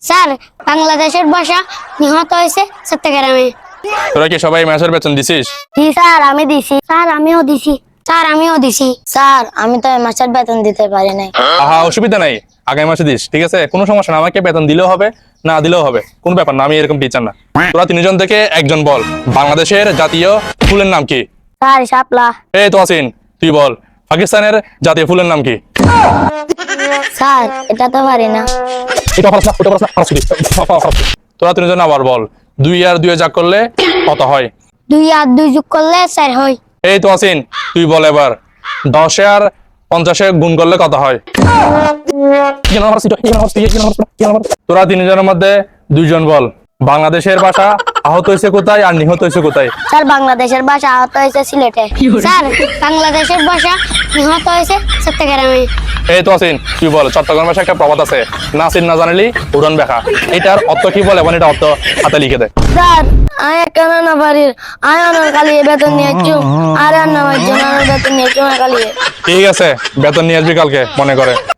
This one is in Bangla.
স্যার বাংলাদেশের ভাষা নিহত হয়েছে চট্টগ্রামে। তোরা কি সবাই মাসের বেতন দিছিস? জি স্যার আমি দিছি। স্যার আমিও দিছি। স্যার আমিও দিছি। স্যার আমি তো এই মাসের বেতন দিতে পারি নাই। আহা, অসুবিধা নাই, আগামী মাসে দিস, ঠিক আছে? কোনো সমস্যা না, আমাকে বেতন দিলেও হবে না দিলেও হবে, কোনো ব্যাপার না, আমি এরকম টিচার না। তোরা তিনজন থেকে একজন বল, বাংলাদেশের জাতীয় ফুলের নাম কি? স্যার শাপলা। এই তো আসিন, তুই বল, পাকিস্তানের জাতীয় ফুলের নাম কি? স্যার এটা তো পারি না। এটা পারছ না, ওটা পারছ না, পারছ কি? তোরা তিনজন আবার বল, 2 আর 2 যোগ করলে কত হয়? 2 আর 2 যোগ করলে 4 হয়। এই তো আসিন, তুই বল এবার, 10 আর 50 গুণ করলে কত হয়? তোরা তিনজনের মধ্যে 2 জন বল, বাংলাদেশের ভাষা আহত হয়েছে কোথায় আর নিহত হয়েছে কোথায়? স্যার বাংলাদেশের ভাষা আহত হয়েছে সিলেটে। স্যার বাংলাদেশের ভাষা নিহত হয়েছে চট্টগ্রামে। এই তো আসিন, তুই বল, চট্টগ্রাম ভাষায় একটা প্রবাদ আছে, নাসিন না জানালি উড়ন বেখা, এটার অর্থ কি বলে, মানে এটা অর্থ হাতে লিখে দে। স্যার আয় কেন না বাড়ির আয় অনার কালি বেতন নিয়েছো আর নামার জন্য বেতন নিয়েছো না কালি। ঠিক আছে, বেতন নিয়ে আসবি কালকে মনে করে।